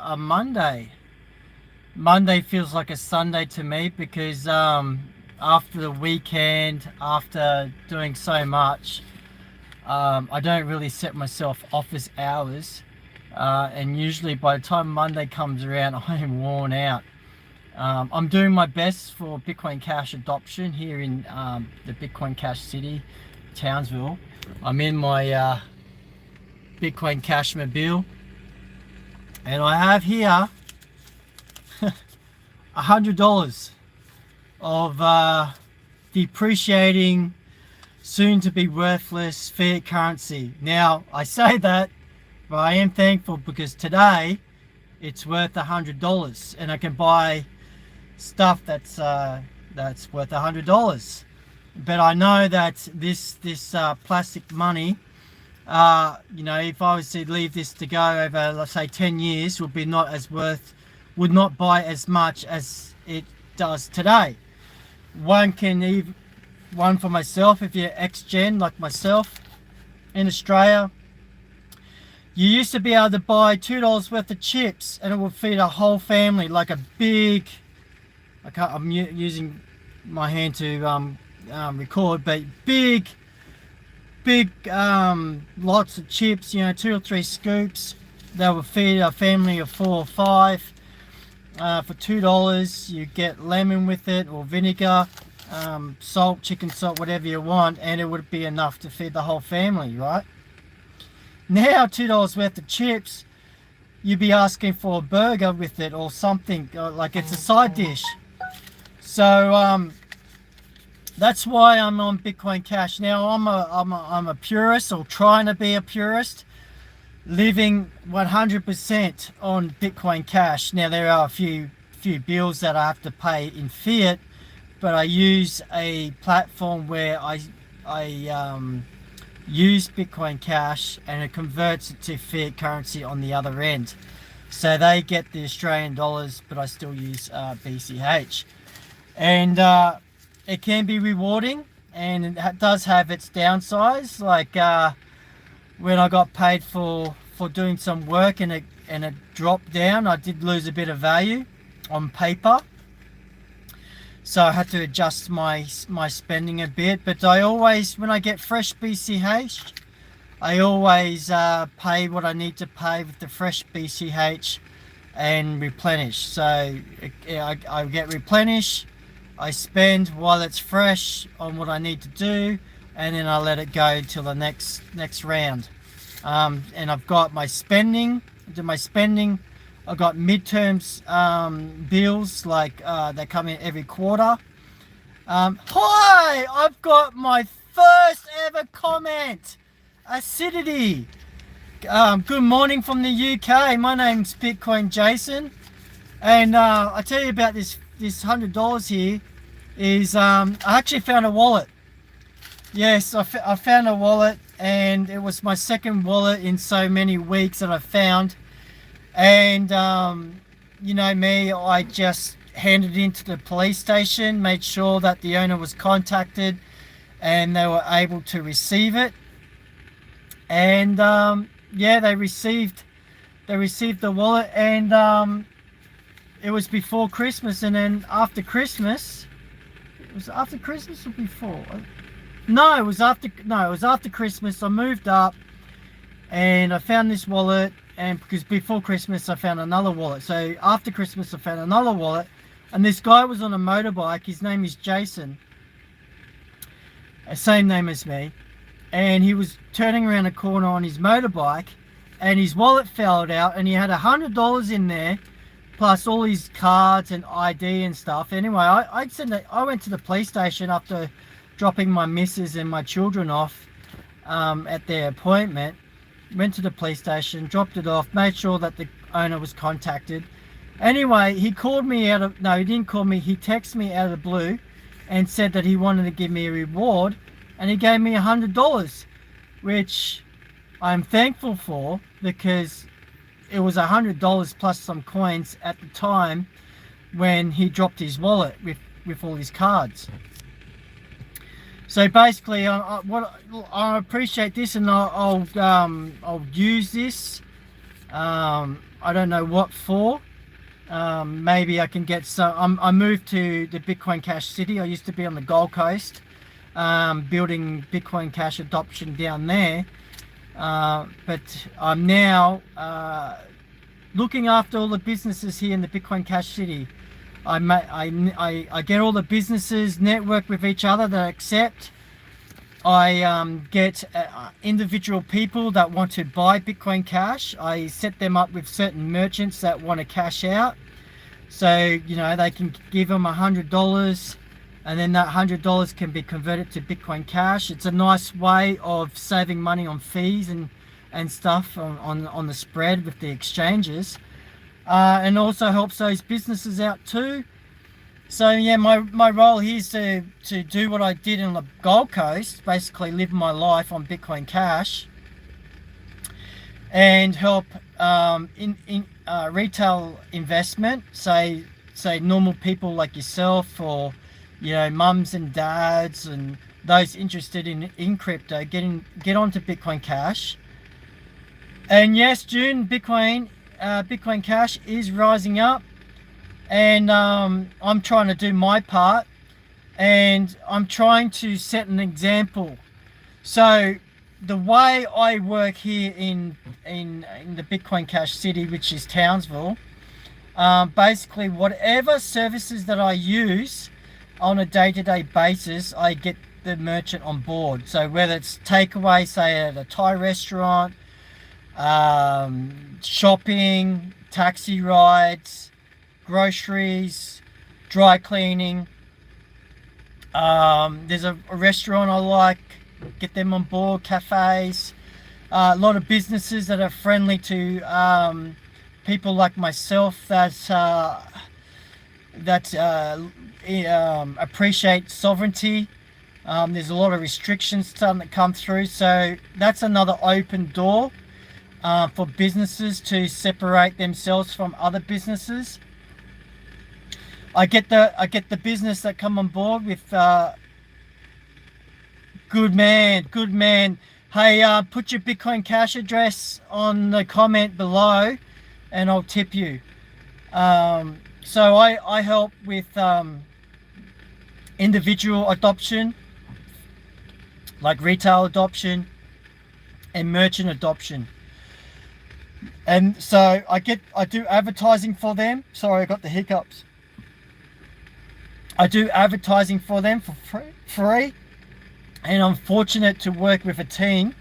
a Monday. Monday feels like a Sunday to me because after the weekend, after doing so much, I don't really set myself office hours, and usually by the time Monday comes around, I am worn out. I'm doing my best for Bitcoin Cash adoption here in the Bitcoin Cash city, Townsville. I'm in my Bitcoin Cash mobile, and I have here $100 of depreciating, soon to be worthless fiat currency. Now I say that, but I am thankful because today it's worth $100 and I can buy stuff that's worth $100. But I know that this plastic money, you know, if I was to leave this to go over, let's say 10 years, would not buy as much as it does today. One for myself, if you're ex-gen like myself in Australia, you used to be able to buy $2 worth of chips and it would feed a whole family, like a big, I'm using my hand to record, but big lots of chips, you know, 2 or 3 scoops that would feed a family of 4 or 5. For $2 you get lemon with it, or vinegar, salt, chicken salt, whatever you want, and it would be enough to feed the whole family, right? Now $2 worth of chips, you'd be asking for a burger with it or something, like it's a side dish. So that's why I'm on Bitcoin Cash. Now I'm a purist, or trying to be a purist, living 100% on Bitcoin Cash. Now there are a few bills that I have to pay in fiat, but I use a platform where I use Bitcoin Cash and it converts it to fiat currency on the other end. So they get the Australian dollars, but I still use BCH. And it can be rewarding, and it does have its downsides. Like when I got paid for doing some work and it dropped down, I did lose a bit of value on paper. So I had to adjust my spending a bit. But I always, when I get fresh BCH, I always pay what I need to pay with the fresh BCH and replenish. So I get replenish, I spend while it's fresh on what I need to do, and then I let it go till the next round. And I've got my spending. I've got midterms bills, like they come in every quarter. Hi, I've got my first ever comment. Acidity. Good morning from the UK. My name's Bitcoin Jason, and I tell you about this $100 here. Is I actually found a wallet. Yes, I found a wallet, and it was my second wallet in so many weeks that I found. And you know me, I just handed it into the police station, made sure that the owner was contacted and they were able to receive it. And yeah, they received the wallet, and it was before Christmas. And then after Christmas, it was after Christmas or before? No, it was after Christmas. I moved up and I found this wallet, and because before Christmas I found another wallet. So after Christmas I found another wallet, and this guy was on a motorbike. His name is Jason, same name as me, and he was turning around a corner on his motorbike, and his wallet fell out, and he had $100 in there, plus all his cards and ID and stuff. Anyway, I went to the police station after dropping my missus and my children off at their appointment. Went to the police station, dropped it off, made sure that the owner was contacted. Anyway, he called me he didn't call me, he texted me out of the blue and said that he wanted to give me a reward, and he gave me $100, which I'm thankful for, because it was $100 plus some coins at the time when he dropped his wallet with all his cards. So basically, I appreciate this, and I'll use this. I don't know what for. Maybe I can get some. I moved to the Bitcoin Cash city. I used to be on the Gold Coast, building Bitcoin Cash adoption down there. But I'm now looking after all the businesses here in the Bitcoin Cash city. I get all the businesses network with each other that accept. I get individual people that want to buy Bitcoin Cash. I set them up with certain merchants that want to cash out. So, you know, they can give them $100 and then that $100 can be converted to Bitcoin Cash. It's a nice way of saving money on fees and stuff on the spread with the exchanges. And also helps those businesses out too. So yeah, my role here is to do what I did in the Gold Coast, basically live my life on Bitcoin Cash and help in retail investment, say normal people like yourself, or you know, mums and dads and those interested in crypto, get onto Bitcoin Cash. And yes, June, Bitcoin Cash is rising up. And I'm trying to do my part, and I'm trying to set an example. So the way I work here in the Bitcoin Cash city, which is Townsville, basically whatever services that I use on a day-to-day basis, I get the merchant on board. So whether it's takeaway, say at a Thai restaurant, shopping, taxi rides, groceries, dry cleaning. There's a restaurant I like, get them on board, cafes, a lot of businesses that are friendly to people like myself that appreciate sovereignty. There's a lot of restrictions starting to come through, so that's another open door for businesses to separate themselves from other businesses. I get the business that come on board with good man. Hey, put your Bitcoin Cash address on the comment below, and I'll tip you. So I help with individual adoption, like retail adoption and merchant adoption. And so I do advertising for them. Sorry, I got the hiccups. I do advertising for them for free, and I'm fortunate to work with a team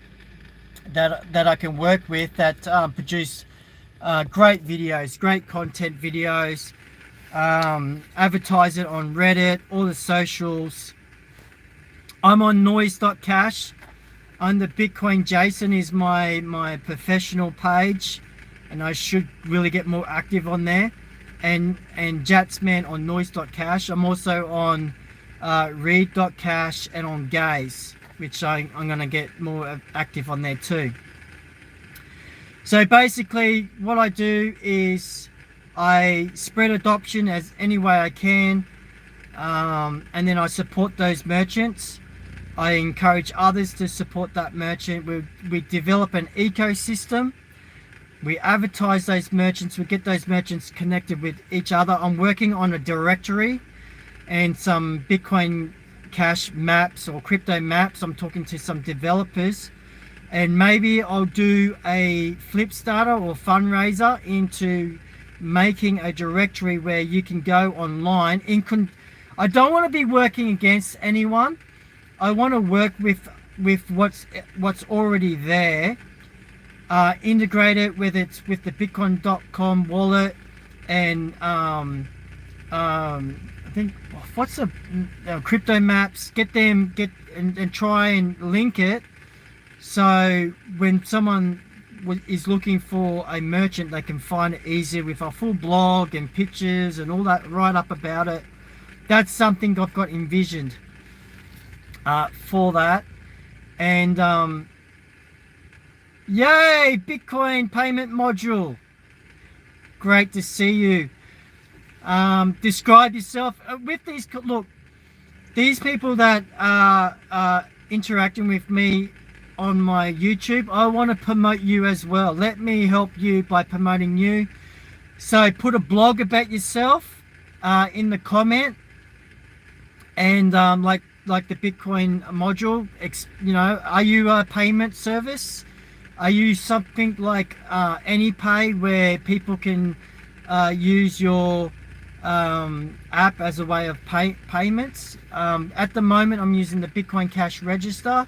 that I can work with that produce great videos, great content videos, advertise it on Reddit, all the socials. I'm on noise.cash. Under Bitcoin Jason is my professional page, and I should really get more active on there. And Jatsman on noise.cash. I'm also on read.cash and on Gaze, which I'm going to get more active on there too. So basically what I do is I spread adoption as any way I can, and then I support those merchants. I encourage others to support that merchant. We develop an ecosystem. We advertise those merchants. We get those merchants connected with each other. I'm working on a directory and some Bitcoin Cash maps or crypto maps. I'm talking to some developers, and maybe I'll do a Flipstarter or fundraiser into making a directory where you can go online. I don't want to be working against anyone. I want to work with what's already there. Integrate it, whether it's with the bitcoin.com wallet and I think what's the crypto maps, get and try and link it, so when someone is looking for a merchant, they can find it easier with a full blog and pictures and all that right up about it. That's something I've got envisioned for that. And yay, Bitcoin payment module. Great to see you. Describe yourself with these. Look, these people that are interacting with me on my YouTube, I want to promote you as well. Let me help you by promoting you. So put a blog about yourself in the comment, and like the Bitcoin module, are you a payment service? Are you something like AnyPay, where people can use your app as a way of payments? At the moment, I'm using the Bitcoin Cash register,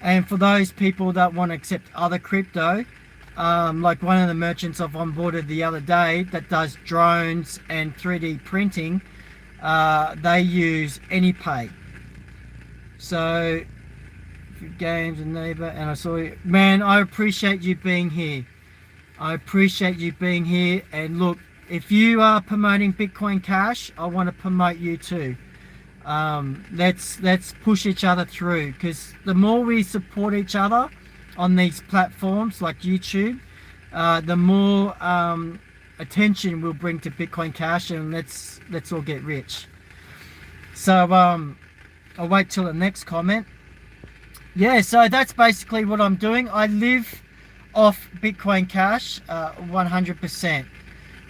and for those people that want to accept other crypto, like one of the merchants I've onboarded the other day that does drones and 3D printing, they use AnyPay. So games and neighbor, and I saw you, man. I appreciate you being here. I appreciate you being here. And look, if you are promoting Bitcoin Cash, I want to promote you too. Let's push each other through, because the more we support each other on these platforms like YouTube, the more attention we'll bring to Bitcoin Cash, and let's all get rich. So I'll wait till the next comment. Yeah, so that's basically what I'm doing. I live off Bitcoin Cash 100%.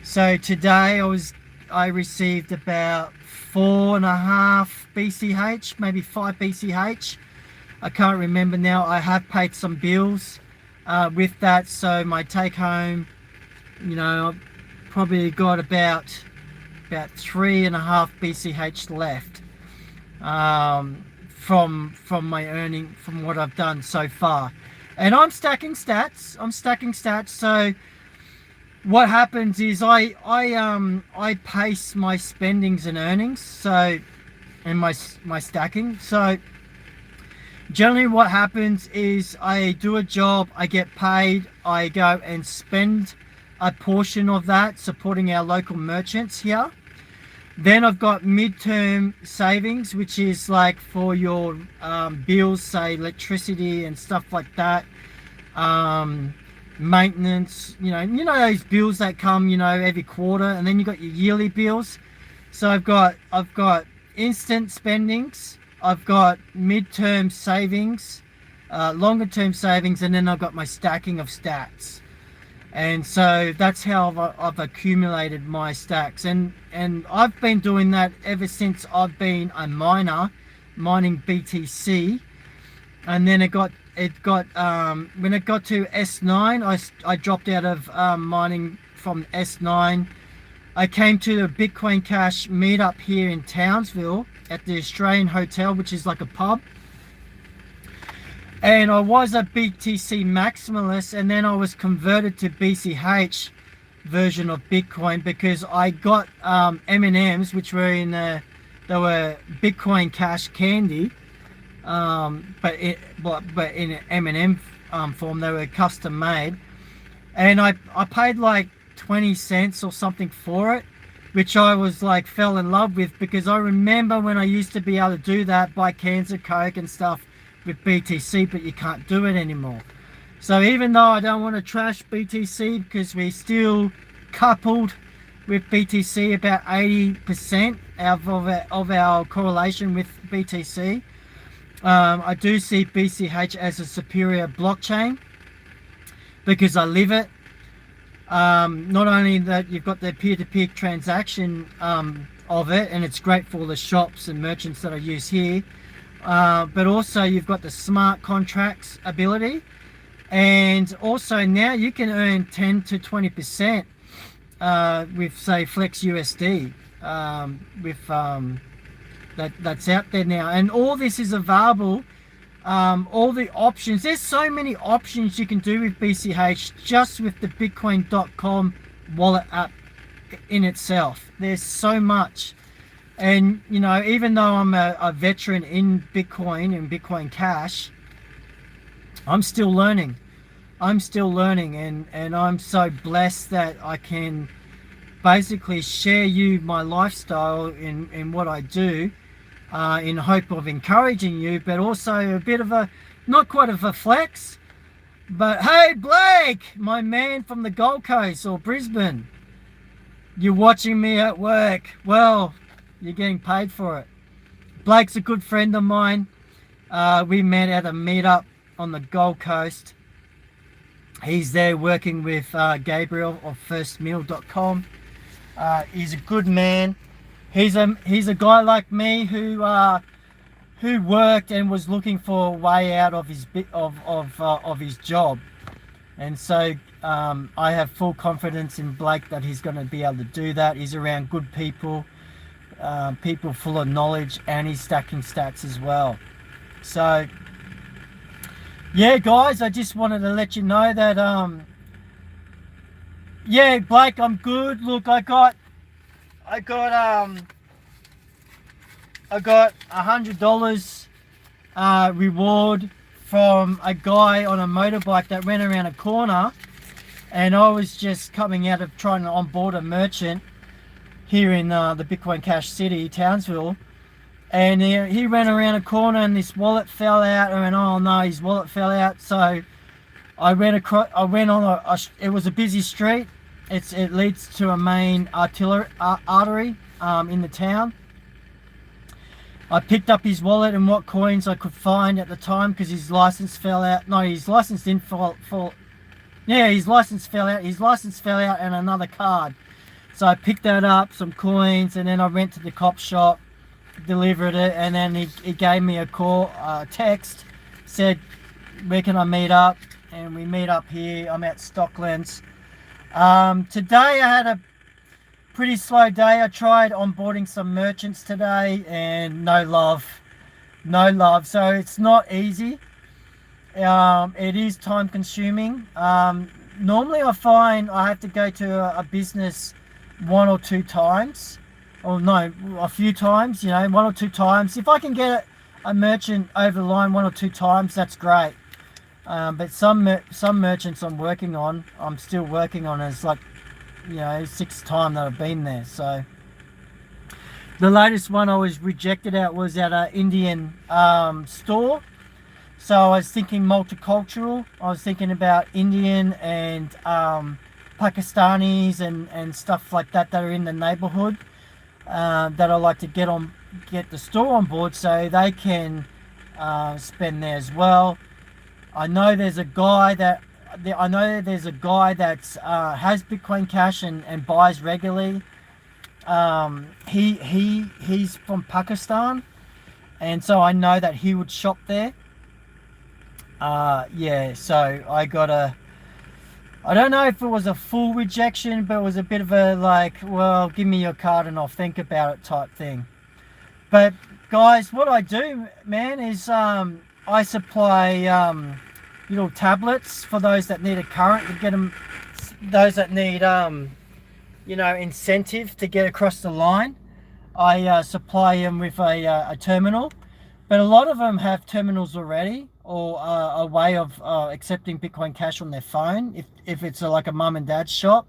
So today I received about 4.5 BCH, maybe 5 BCH. I can't remember now. I have paid some bills with that, so my take home, I've probably got about 3.5 BCH left from my earning, from what I've done so far. And I'm stacking stats. So what happens is I pace my spendings and earnings, so, and my stacking. So generally what happens is I do a job, I get paid, I go and spend a portion of that supporting our local merchants here. Then I've got midterm savings, which is like for your bills, say electricity and stuff like that, maintenance, those bills that come every quarter. And then you got your yearly bills. So I've got instant spendings, I've got midterm savings, longer term savings, and then I've got my stacking of stats. And so that's how I've accumulated my stacks, and I've been doing that ever since I've been a miner, mining BTC. And then when it got to S9, I dropped out of mining from S9. I came to the Bitcoin Cash meetup here in Townsville at the Australian Hotel, which is like a pub. And I was a BTC Maximalist, and then I was converted to BCH version of Bitcoin because I got M&Ms, which were they were Bitcoin Cash candy, but in an M&M form. They were custom made, and I paid like 20 cents or something for it, which I was like fell in love with, because I remember when I used to be able to do that, buy cans of Coke and stuff with BTC, but you can't do it anymore. So even though I don't want to trash BTC, because we still coupled with BTC about 80% of our correlation with BTC, I do see BCH as a superior blockchain because I live it. Not only that, you've got the peer-to-peer transaction of it, and it's great for all the shops and merchants that I use here, but also you've got the smart contracts ability, and also now you can earn 10 to 20% with, say, Flex USD, that's out there now. And all this is available, all the options. There's so many options you can do with BCH just with the bitcoin.com wallet app in itself. There's so much. And even though I'm a veteran in Bitcoin and Bitcoin Cash, I'm still learning. And I'm so blessed that I can basically share you my lifestyle in what I do, in hope of encouraging you, but also a bit of a, not quite of a flex, but hey, Blake, my man from the Gold Coast or Brisbane, you're watching me at work. Well, you're getting paid for it. Blake's a good friend of mine. We met at a meetup on the Gold Coast. He's there working with Gabriel of firstmeal.com. He's a good man. He's a guy like me who worked and was looking for a way out of his job, and so I have full confidence in Blake that he's going to be able to do that. He's around good people, people full of knowledge, and he's stacking stats as well. So yeah, guys, I just wanted to let you know that yeah, Blake, I'm good. Look, I got $100 reward from a guy on a motorbike that ran around a corner, and I was just coming out of trying to onboard a merchant here in the Bitcoin Cash City, Townsville, and he ran around a corner and this wallet fell out, and oh no, his wallet fell out. So I went on it was a busy street. It leads to a main artery in the town. I picked up his wallet and what coins I could find at the time because his license fell out. No, his license didn't fall. Yeah, his license fell out. His license fell out and another card. So I picked that up, some coins, and then I went to the cop shop, delivered it, and then he gave me a call, text, said, where can I meet up? And we meet up here. I'm at Stocklands. Today I had a pretty slow day. I tried onboarding some merchants today and no love. So it's not easy. It is time consuming. Normally I find I have to go to a business one or two times, or no, a few times, you know, one or two times. If I can get a merchant over the line one or two times, that's great. But some merchants I'm still working on. It's like, you know, 6th time that I've been there. So the latest one I was rejected at was at an Indian store. So I was thinking multicultural. I was thinking about Indian and Pakistanis and stuff like that are in the neighborhood that I like to get the store on board so they can spend there as well. I know there's a guy that has Bitcoin Cash and buys regularly. He's from Pakistan, and so I know that he would shop there. Yeah, so I don't know if it was a full rejection, but it was a bit of a like, well, give me your card and I'll think about it type thing. But guys, what I do, man, is I supply little tablets for those that need a current to get them, those that need you know, incentive to get across the line. I supply them with a terminal, but a lot of them have terminals already, or a way of accepting Bitcoin Cash on their phone if it's like a mum and dad's shop,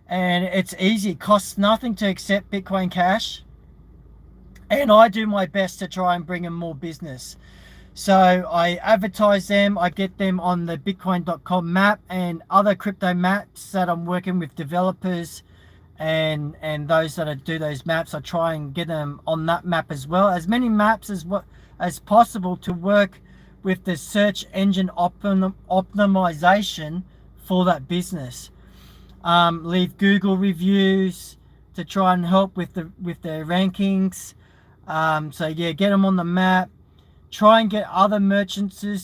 and it's easy. It costs nothing to accept Bitcoin Cash, and I do my best to try and bring them more business. So I advertise them, I get them on the bitcoin.com map and other crypto maps that I'm working with developers and those that do those maps. I try and get them on that map as well, as many maps as possible to work with the search engine optimization for that business. Leave Google reviews to try and help with their rankings. So yeah, get them on the map. Try and get other merchants to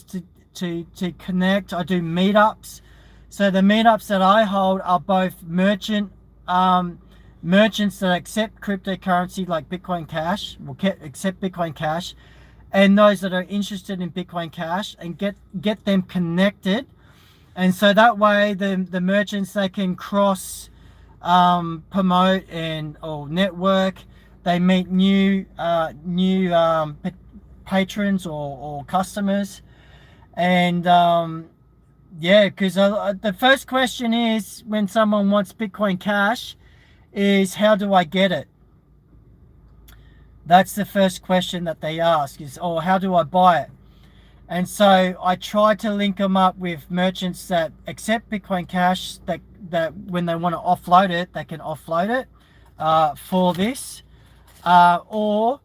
connect. I do meetups. So the meetups that I hold are both merchants that accept cryptocurrency like Bitcoin Cash, will accept Bitcoin Cash, and those that are interested in Bitcoin Cash, and get them connected. And so that way the merchants, they can cross promote or network. They meet new patrons or customers. And yeah, because the first question is, when someone wants Bitcoin Cash, is how do I get it? That's the first question that they ask, is, oh, how do I buy it? And so I try to link them up with merchants that accept Bitcoin Cash, that when they want to offload it, they can offload it for this, or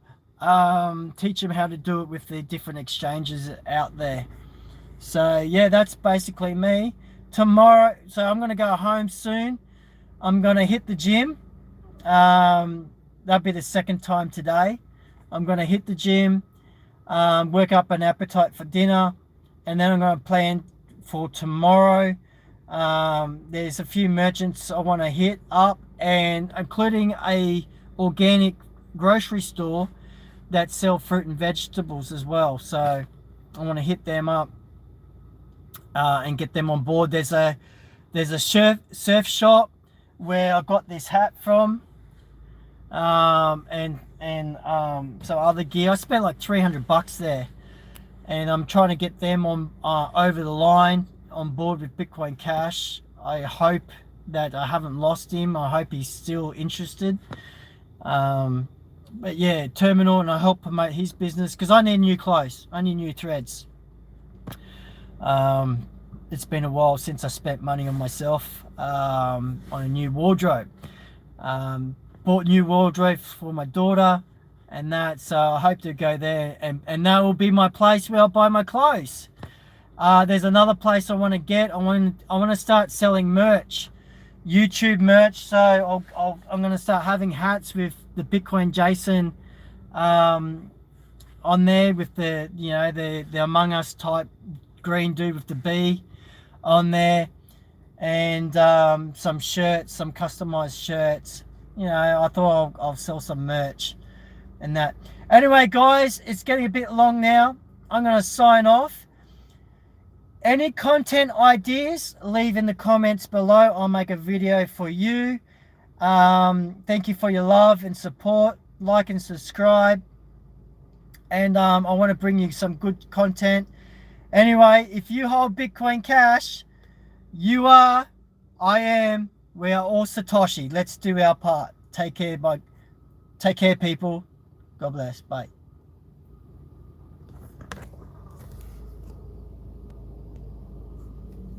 teach them how to do it with the different exchanges out there. So yeah, that's basically me. Tomorrow, so I'm gonna go home soon. I'm gonna hit the gym. That'll be the second time today. I'm gonna hit the gym, work up an appetite for dinner, and then I'm gonna plan for tomorrow. There's a few merchants I want to hit up, and including a organic grocery store that sell fruit and vegetables as well. So I want to hit them up and get them on board. There's a surf shop where I got this hat from, and some other gear. I spent like $300 there, and I'm trying to get them on over the line on board with Bitcoin Cash. I hope that I haven't lost him. I hope he's still interested. But yeah, Terminal, and I help promote his business because I need new clothes. I need new threads. It's been a while since I spent money on myself, on a new wardrobe. Bought new wardrobe for my daughter and that, so I hope to go there, and that will be my place where I'll buy my clothes. There's another place I want to get. I want to start selling merch, YouTube merch. So I'm going to start having hats with the Bitcoin Jason on there, with the, you know, the Among Us type green dude with the B on there, and some shirts, some customized shirts. You know, I thought I'll sell some merch and that. Anyway, guys, it's getting a bit long now. I'm going to sign off. Any content ideas, leave in the comments below. I'll make a video for you. Thank you for your love and support. Like and subscribe. And I want to bring you some good content. Anyway, if you hold Bitcoin Cash, you are, I am, we are all Satoshi. Let's do our part. Take care, people. God bless. Bye.